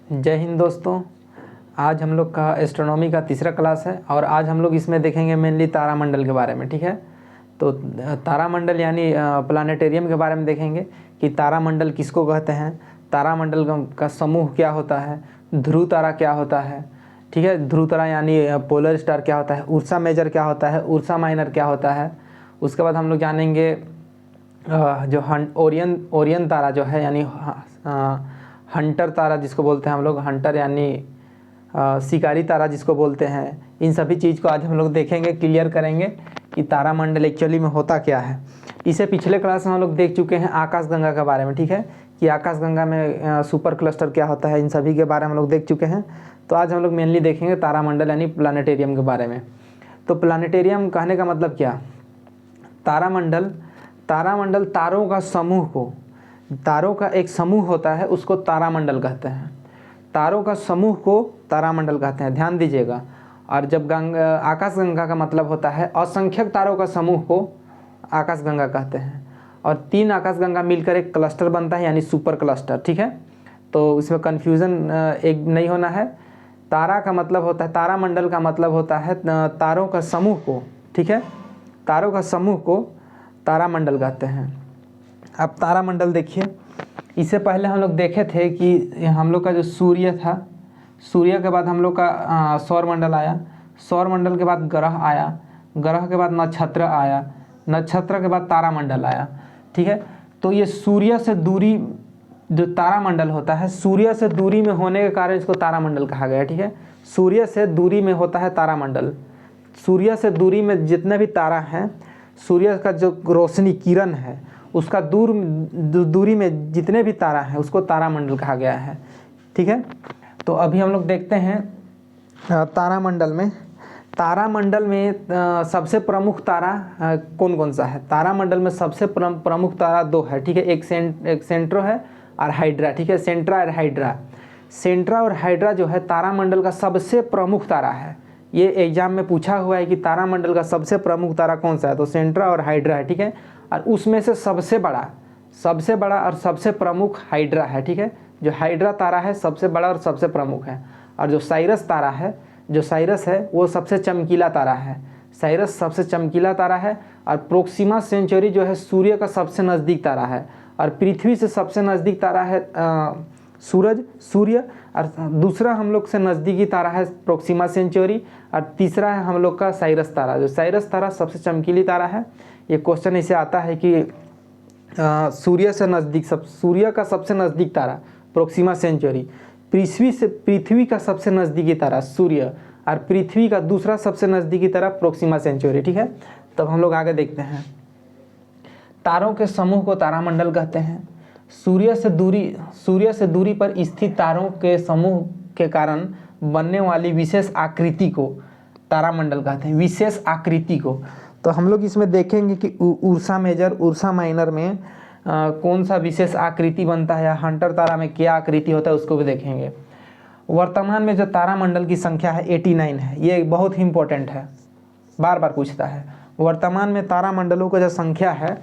जय हिंद दोस्तों। आज हम लोग का एस्ट्रोनॉमी का तीसरा क्लास है और आज हम लोग इसमें देखेंगे मेनली तारामंडल के बारे में। ठीक है, तो तारामंडल यानी प्लानेटेरियम के बारे में देखेंगे कि तारामंडल किसको कहते हैं, तारामंडल का समूह क्या होता है, ध्रुव तारा क्या होता है। ठीक है, ध्रुव तारा यानी पोलर स्टार क्या होता है, उर्सा मेजर क्या होता है, उर्सा माइनर क्या होता है। उसके बाद हम लोग जानेंगे जो ओरियन तारा जो है यानी हंटर तारा जिसको बोलते हैं हम लोग, हंटर यानी शिकारी तारा जिसको बोलते हैं। इन सभी चीज़ को आज हम लोग देखेंगे, क्लियर करेंगे कि तारामंडल एक्चुअली में होता क्या है। इसे पिछले क्लास में हम लोग देख चुके हैं आकाशगंगा के बारे में। ठीक है, कि आकाशगंगा में सुपर क्लस्टर क्या होता है, इन सभी के बारे में हम लोग देख चुके हैं। तो आज हम लोग मेनली देखेंगे तारामंडल यानी प्लानेटेरियम के बारे में। तो प्लानेटेरियम कहने का मतलब क्या, तारामंडल तारों का समूह को, तारों का एक समूह होता है उसको तारामंडल कहते हैं। तारों का समूह को तारामंडल कहते हैं, ध्यान दीजिएगा। और जब आकाशगंगा का मतलब होता है असंख्यक तारों का समूह को आकाशगंगा कहते हैं। और 3 आकाशगंगा मिलकर एक क्लस्टर बनता है यानी सुपर क्लस्टर। ठीक है, तो इसमें कन्फ्यूज़न एक नहीं होना है। तारा का मतलब होता है, तारामंडल का मतलब होता है तारों का समूह को। ठीक है, तारों का समूह को तारामंडल कहते हैं। अब तारामंडल देखिए, इससे पहले हम लोग देखे थे कि हम लोग का जो सूर्य था, सूर्य के बाद हम लोग का सौरमंडल आया, सौरमंडल के बाद ग्रह आया, ग्रह के बाद नक्षत्र आया, नक्षत्र के बाद तारामंडल आया। ठीक है, तो ये सूर्य से दूरी जो तारामंडल होता है, सूर्य से दूरी में होने के कारण इसको तारामंडल कहा गया है। ठीक है, सूर्य से दूरी में होता है तारामंडल। सूर्य से दूरी में जितने भी तारा हैं, सूर्य का जो रोशनी किरण है उसका दूरी में जितने भी तारा हैं उसको तारामंडल कहा गया है। ठीक है, तो अभी हम लोग देखते हैं तारामंडल में सबसे प्रमुख तारा कौन कौन सा है। तारामंडल में सबसे प्रमुख तारा 2 है। ठीक है, एक सेंट्रो है और हाइड्रा। ठीक है, सेंट्रा और हाइड्रा। सेंट्रा और हाइड्रा जो है तारामंडल का सबसे प्रमुख तारा है। ये एग्जाम में पूछा हुआ है कि तारामंडल का सबसे प्रमुख तारा कौन सा है, तो सेंट्रा और हाइड्रा है। ठीक है, और उसमें से सबसे बड़ा और सबसे प्रमुख हाइड्रा है। ठीक है, जो हाइड्रा तारा है सबसे बड़ा और सबसे प्रमुख है। और जो साइरस तारा है, जो साइरस है वो सबसे चमकीला तारा है। साइरस सबसे चमकीला तारा है। और प्रोक्सिमा सेंचुरी जो है सूर्य का सबसे नज़दीक तारा है। और पृथ्वी से सबसे नज़दीक तारा है सूर्य। और दूसरा हम लोग से नज़दीकी तारा है प्रोक्सिमा सेंचुरी। और तीसरा है हम लोग का साइरस तारा। जो साइरस तारा सबसे चमकीली तारा है। ये क्वेश्चन इसे आता है कि सूर्य से नज़दीक, सूर्य का सबसे नज़दीक तारा प्रोक्सिमा सेंचुरी, पृथ्वी का सबसे नज़दीकी तारा सूर्य, और पृथ्वी का दूसरा सबसे नज़दीकी तारा प्रोक्सिमा सेंचुरी। ठीक है, तब हम लोग आगे देखते हैं। तारों के समूह को तारामंडल कहते हैं। सूर्य से दूरी पर स्थित तारों के समूह के कारण बनने वाली विशेष आकृति को तारामंडल कहते हैं, विशेष आकृति को। तो हम लोग इसमें देखेंगे कि उर्सा मेजर, उर्सा माइनर में कौन सा विशेष आकृति बनता है, या हंटर तारा में क्या आकृति होता है उसको भी देखेंगे। वर्तमान में जो तारामंडल की संख्या है 89 है। ये बहुत ही इंपॉर्टेंट है, बार बार पूछता है। वर्तमान में तारामंडलों का जो संख्या है,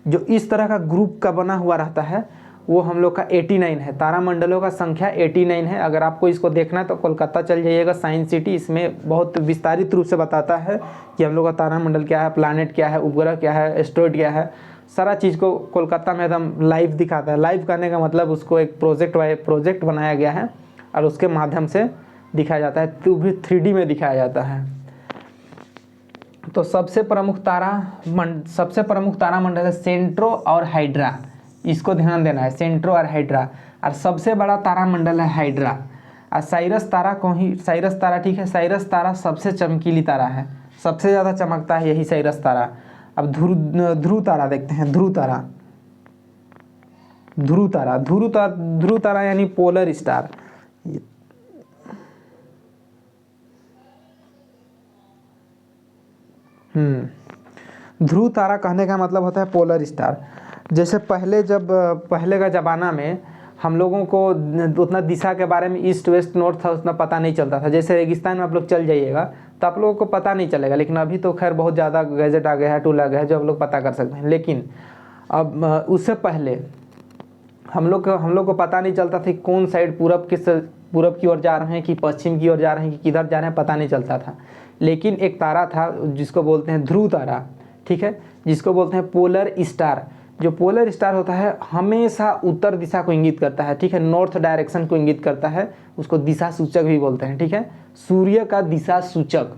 जो इस तरह का ग्रुप का बना हुआ रहता है, वो हम लोग का 89 है। तारामंडलों का संख्या 89 है। अगर आपको इसको देखना है तो कोलकाता चल जाइएगा, साइंस सिटी, इसमें बहुत विस्तारित रूप से बताता है कि हम लोग का तारामंडल क्या है, प्लानेट क्या है, उपग्रह क्या है, एस्ट्रॉइड क्या है, सारा चीज़ को कोलकाता में एकदम लाइव दिखाता है। लाइव करने का मतलब उसको एक प्रोजेक्ट बनाया गया है और उसके माध्यम से दिखाया जाता है, तो भी 3D में दिखाया जाता है। तो सबसे प्रमुख तारामंडल है सेंट्रो और हाइड्रा। इसको ध्यान देना है, सेंट्रो और हाइड्रा। और सबसे बड़ा तारामंडल है हाइड्रा। और साइरस तारा, ठीक है, साइरस तारा सबसे चमकीली तारा है, सबसे ज़्यादा चमकता है यही साइरस तारा। अब ध्रुव तारा देखते हैं। ध्रुव तारा यानी पोलर स्टार। ध्रुव तारा कहने का मतलब होता है पोलर स्टार। जैसे पहले का ज़माना में हम लोगों को उतना दिशा के बारे में, ईस्ट वेस्ट नॉर्थ उतना पता नहीं चलता था। जैसे रेगिस्तान में आप लोग चल जाइएगा तो आप लोगों को पता नहीं चलेगा, लेकिन अभी तो खैर बहुत ज़्यादा गैजेट आ गया है, टूल आ गया है जो आप लोग पता कर सकते हैं। लेकिन अब उससे पहले हम लोग को पता नहीं चलता था कौन साइड पूरब किस पूरब की ओर जा रहे हैं कि पश्चिम की ओर जा रहे हैं कि किधर जा रहे हैं पता नहीं चलता था। लेकिन एक तारा था जिसको बोलते हैं ध्रुव तारा, ठीक है, जिसको बोलते हैं पोलर स्टार। जो पोलर स्टार होता है हमेशा उत्तर दिशा को इंगित करता है, ठीक है, नॉर्थ डायरेक्शन को इंगित करता है, उसको दिशा सूचक भी बोलते हैं, ठीक है, सूर्य का दिशा सूचक,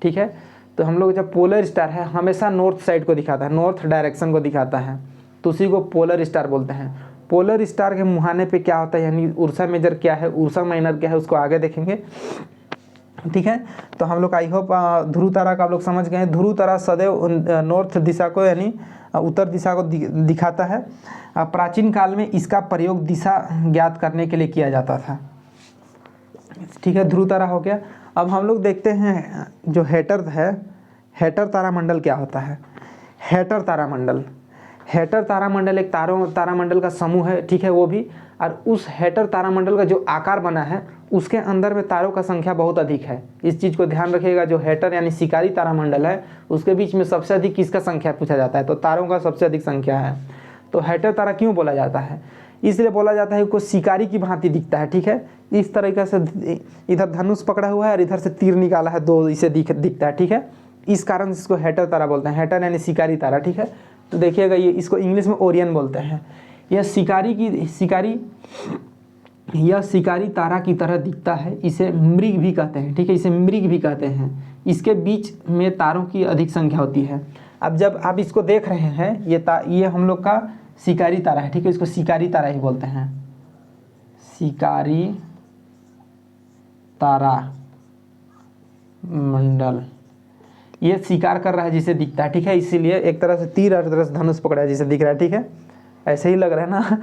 ठीक है। तो हम लोग जब पोलर स्टार है हमेशा नॉर्थ साइड को दिखाता है, नॉर्थ डायरेक्शन को दिखाता है, तो उसी को पोलर स्टार बोलते हैं। पोलर स्टार के मुहाने पे क्या होता है, यानी उर्सा मेजर क्या है, उर्सा माइनर क्या है, उसको आगे देखेंगे, ठीक है। तो हम लोग आई होप ध्रुव तारा का आप लोग समझ गए। ध्रुव तारा सदैव नॉर्थ दिशा को यानी उत्तर दिशा को दिखाता है। प्राचीन काल में इसका प्रयोग दिशा ज्ञात करने के लिए किया जाता था, ठीक है। ध्रुव तारा हो गया। अब हम लोग देखते हैं जो हेटर है, हेटर तारामंडल क्या होता है। हेटर तारामंडल, हेटर तारामंडल एक तारामंडल का समूह है, ठीक है, वो भी। और उस हेटर तारामंडल का जो आकार बना है उसके अंदर में तारों का संख्या बहुत अधिक है। इस चीज़ को ध्यान रखिएगा। जो हेटर यानी शिकारी तारामंडल है उसके बीच में सबसे अधिक किसका संख्या पूछा जाता है, तो तारों का सबसे अधिक संख्या है। तो हेटर तारा क्यों बोला जाता है, इसलिए बोला जाता है कि शिकारी की भांति दिखता है, ठीक है। इस तरीके से इधर धनुष पकड़ा हुआ है और इधर से तीर निकाला है, दो इसे दिखता है, ठीक है। इस कारण इसको हेटर तारा बोलते हैं। हेटर यानी शिकारी तारा, ठीक है। तो देखिएगा ये इसको इंग्लिश में ओरियन बोलते हैं। यह शिकारी तारा की तरह दिखता है, इसे मृग भी कहते हैं, ठीक है, इसे मृग भी कहते हैं। इसके बीच में तारों की अधिक संख्या होती है। अब जब आप इसको देख रहे हैं ये हम लोग का शिकारी तारा है, ठीक है, इसको शिकारी तारा ही बोलते हैं, शिकारी तारा मंडल। ये शिकार कर रहा है जिसे दिखता है, ठीक है, इसीलिए एक तरह से तीर और तरह से धनुष पकड़ा है जिसे दिख रहा है, ठीक है, ऐसे ही लग रहा है ना।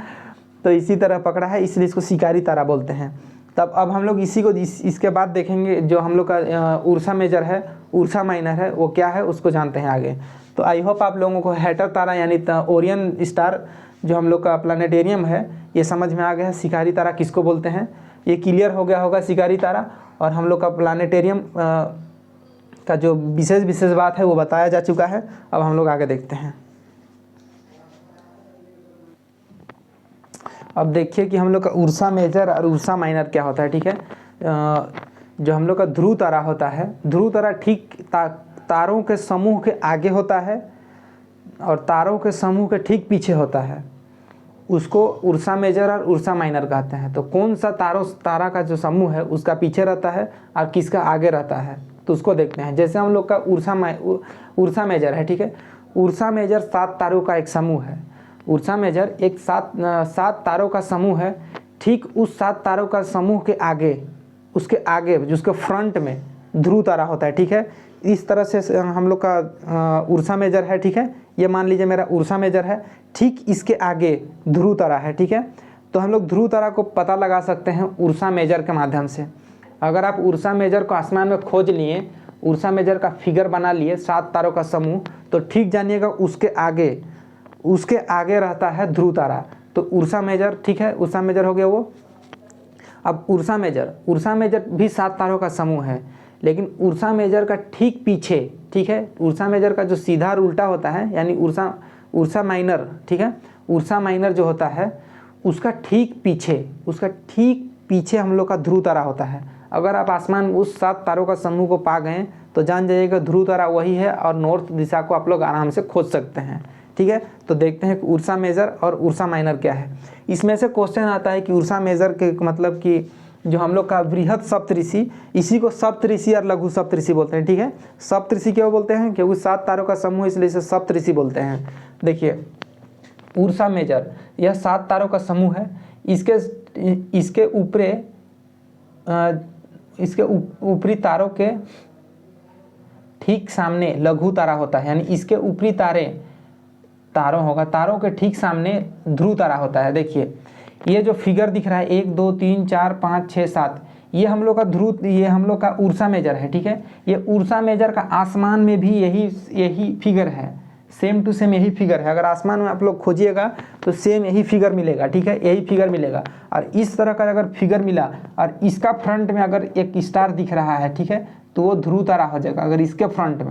तो इसी तरह पकड़ा है इसलिए इसको शिकारी तारा बोलते हैं। तब अब हम लोग इसी को इसके बाद देखेंगे जो हम लोग का उर्सा मेजर है, उर्सा माइनर है, वो क्या है उसको जानते हैं आगे। तो आई होप आप लोगों को हेटर तारा यानी ओरियन स्टार जो हम लोग का प्लानेटेरियम है ये समझ में आ गया है। शिकारी तारा किसको बोलते हैं ये क्लियर हो गया होगा, शिकारी तारा। और हम लोग का प्लानेटेरियम का जो विशेष बात है वो बताया जा चुका है। अब हम लोग आगे देखते हैं। अब देखिए कि हम लोग का उर्सा मेजर और उर्सा माइनर क्या होता है, ठीक है। जो हम लोग का ध्रुव तारा होता है, ध्रुव तारा ठीक तारों के समूह के आगे होता है और तारों के समूह के ठीक पीछे होता है। उसको उर्सा मेजर और उर्सा माइनर कहते हैं। तो कौन सा तारा का जो समूह है उसका पीछे रहता है और किसका आगे रहता है, तो उसको देखते हैं। जैसे हम लोग का उर्सा मेजर है, ठीक है। उर्सा मेजर 7 तारों का एक समूह है। उर्सा मेजर एक 7 तारों का समूह है। ठीक उस 7 तारों का समूह के आगे, उसके आगे जिसके फ्रंट में ध्रुव तारा होता है, ठीक है। इस तरह से हम लोग का उर्सा मेजर है, ठीक है। ये मान लीजिए मेरा उर्सा मेजर है, ठीक इसके आगे ध्रुव तारा है, ठीक है। तो हम लोग ध्रुव तारा को पता लगा सकते हैं उर्सा मेजर के माध्यम से। अगर आप उर्सा मेजर को आसमान में खोज लिए, उर्सा मेजर का फिगर बना लिए 7 तारों का समूह, तो ठीक जानिएगा उसके आगे रहता है ध्रुव तारा। तो उर्सा मेजर, ठीक है, उर्सा मेजर हो गया वो। अब उर्सा मेजर भी 7 तारों का समूह है, लेकिन उर्सा मेजर का ठीक पीछे, ठीक है, उर्सा मेजर का जो सीधा और उल्टा होता है यानी उर्सा माइनर, ठीक है, उर्सा माइनर जो होता है उसका ठीक पीछे हम लोग का ध्रुव तारा होता है। अगर आप आसमान उस 7 तारों का समूह को पा गए तो जान जाइएगा ध्रुव तारा वही है और नॉर्थ दिशा को आप लोग आराम से खोज सकते हैं, ठीक है। तो देखते हैं कि उर्सा मेजर और उर्सा माइनर क्या है। इसमें से क्वेश्चन आता है कि उर्सा मेजर के मतलब कि जो हम लोग का बृहद सप्तऋषि, इसी को सप्तऋषि और लघु सप्तऋषि बोलते हैं, ठीक है। सप्तऋषि क्यों बोलते हैं, क्योंकि 7 तारों का समूह इसलिए इसे सप्तऋषि बोलते हैं। देखिए उर्सा मेजर यह 7 तारों का समूह है। इसके ऊपरी तारों के ठीक सामने लघु तारा होता है, यानी इसके ऊपरी तारों के ठीक सामने ध्रुव तारा होता है। देखिए ये जो फिगर दिख रहा है 1 2 3 4 5 6 7, ये हम लोग का उर्सा मेजर है, ठीक है। ये उर्सा मेजर का आसमान में भी यही फिगर है, सेम टू सेम यही फिगर है। अगर आसमान में आप लोग खोजिएगा तो सेम यही फिगर मिलेगा, ठीक है, यही फिगर मिलेगा। और इस तरह का अगर फिगर मिला और इसका फ्रंट में अगर एक स्टार दिख रहा है, ठीक है, तो वो ध्रुव तारा हो जाएगा। अगर इसके फ्रंट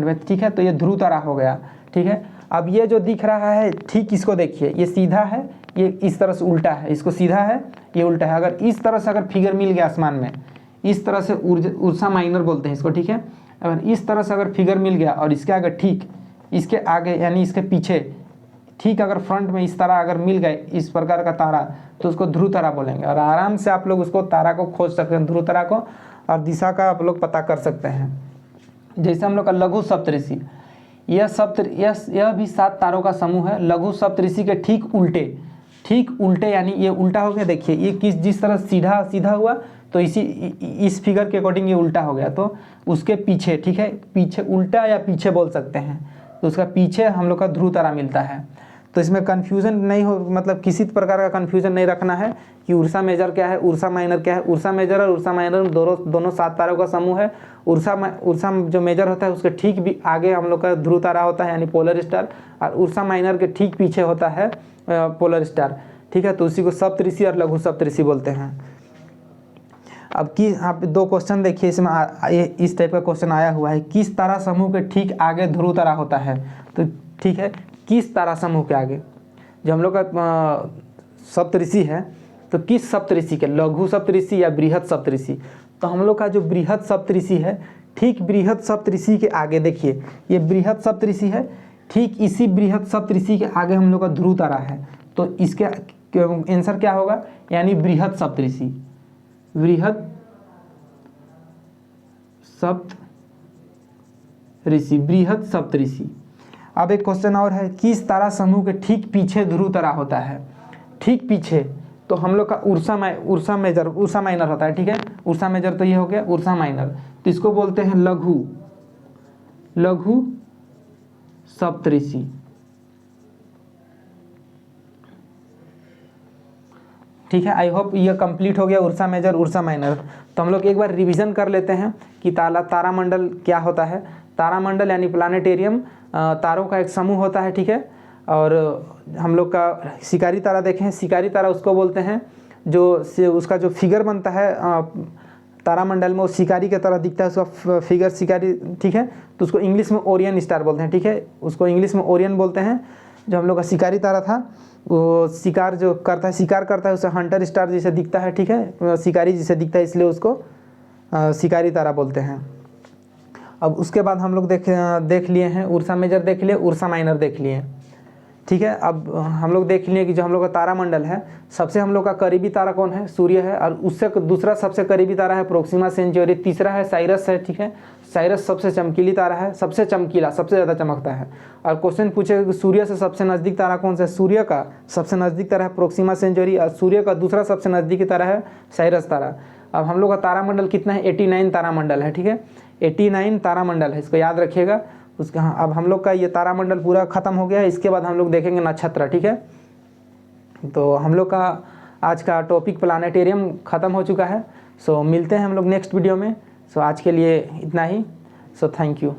में, ठीक है, तो ये ध्रुव तारा हो गया, ठीक है। अब ये जो दिख रहा है ठीक इसको देखिए, ये सीधा है, ये इस तरह से उल्टा है, इसको सीधा है, ये उल्टा है। अगर इस तरह से अगर फिगर मिल गया आसमान में, इस तरह से उर्सा माइनर बोलते हैं इसको, ठीक है। अगर इस तरह से अगर फिगर मिल गया और इसके आगे ठीक इसके आगे यानी इसके पीछे ठीक अगर फ्रंट में इस तरह अगर मिल गए इस प्रकार का तारा, तो उसको ध्रुव तारा बोलेंगे। और आराम से आप लोग उसको तारा को खोज सकते हैं, ध्रुव तारा को, और दिशा का आप लोग पता कर सकते हैं। जैसे हम लोग का लघु सप्तऋषि, यह भी 7 तारों का समूह है। लघु सप्तऋषि के ठीक उल्टे यानी ये उल्टा हो गया। देखिए ये जिस तरह सीधा हुआ, तो इस फिगर के अकॉर्डिंग ये उल्टा हो गया, तो उसके पीछे, ठीक है, पीछे उल्टा या पीछे बोल सकते हैं, तो उसका पीछे हम लोग का ध्रुव तारा मिलता है। तो इसमें कन्फ्यूज़न नहीं हो, मतलब किसी प्रकार का कन्फ्यूज़न नहीं रखना है कि उर्सा मेजर क्या है, उर्सा माइनर क्या है। उर्सा मेजर और उर्सा माइनर दोनों 7 तारों का समूह है। उर्सा जो मेजर होता है उसके ठीक भी आगे हम लोग का ध्रुव तारा होता है यानी पोलर स्टार, और उर्सा माइनर के ठीक पीछे होता है पोलर स्टार, ठीक है। तो उसी को सप्तऋषि और लघु सप्तऋषि बोलते हैं। अब कि आप 2 क्वेश्चन देखिए, इसमें इस टाइप का क्वेश्चन आया हुआ है, किस तारा समूह के ठीक आगे ध्रुव तारा होता है। तो ठीक है, किस तारा समूह के आगे, जो हम लोग का सप्तऋषि है, तो किस सप्तऋषि के, लघु सप्तऋषि या बृहद सप्तऋषि। तो हम लोग का जो बृहद सप्तऋषि है, ठीक बृहद सप्तऋषि के आगे देखिए ये बृहद सप्तऋषि है, ठीक इसी बृहद सप्तऋषि के आगे हम लोग का ध्रुव तारा है। तो इसके आंसर क्या होगा, यानी बृहद सप्तऋषि, बृहद सप्तऋषि, बृहद सप्तऋषि। अब एक क्वेश्चन और है, किस तारा समूह के ठीक पीछे ध्रुव तारा होता है। ठीक पीछे तो हम लोग का उर्सा माइनर होता है, ठीक है। उर्सा मेजर तो ये हो गया, उर्सा माइनर, तो इसको बोलते हैं लघु सप्तऋषि। ठीक है, आई होप ये कंप्लीट हो गया उर्सा मेजर उर्सा माइनर। तो हम लोग एक बार रिवीजन कर लेते हैं कि तारामंडल क्या होता है। तारामंडल यानी प्लानेटेरियम तारों का एक समूह होता है, ठीक है। और हम लोग का शिकारी तारा देखें, शिकारी तारा उसको बोलते हैं जो उसका जो फिगर बनता है तारामंडल में वो शिकारी की तरह दिखता है, उसका फिगर शिकारी, ठीक है। तो उसको इंग्लिश में ओरियन स्टार बोलते हैं, ठीक है, उसको इंग्लिश में ओरियन बोलते हैं। जो हम लोग का शिकारी तारा था वो शिकार करता है उसे हंटर स्टार जैसे दिखता है, ठीक है, शिकारी जैसे दिखता है, इसलिए उसको शिकारी तारा बोलते हैं। अब उसके बाद हम लोग देख लिए हैं उर्सा मेजर देख लिए, उर्सा माइनर देख लिए, ठीक है। अब हम लोग देख लिए कि जो हम लोग का तारामंडल है, सबसे हम लोग का करीबी तारा कौन है, सूर्य है, और उससे दूसरा सबसे करीबी तारा है प्रोक्सिमा सेंचुरी, तीसरा है साइरस है, ठीक है। साइरस सबसे चमकीली तारा है, सबसे चमकीला, सबसे ज़्यादा चमकता है। और क्वेश्चन पूछेगा कि सूर्य से सबसे नज़दीक तारा कौन सा है। सूर्य का सबसे नज़दीक तारा है प्रोक्सिमा सेंचुरी, और सूर्य का दूसरा सबसे नज़दीकी तारा है साइरस तारा। अब हम लोग का तारामंडल कितना है, 89 तारामंडल है, ठीक है, 89 तारामंडल है, इसको याद रखिएगा। उसका हाँ, अब हम लोग का ये तारामंडल पूरा ख़त्म हो गया है। इसके बाद हम लोग देखेंगे नक्षत्र, ठीक है। तो हम लोग का आज का टॉपिक प्लानेटेरियम ख़त्म हो चुका है। सो मिलते हैं हम लोग नेक्स्ट वीडियो में। सो आज के लिए इतना ही। So thank you.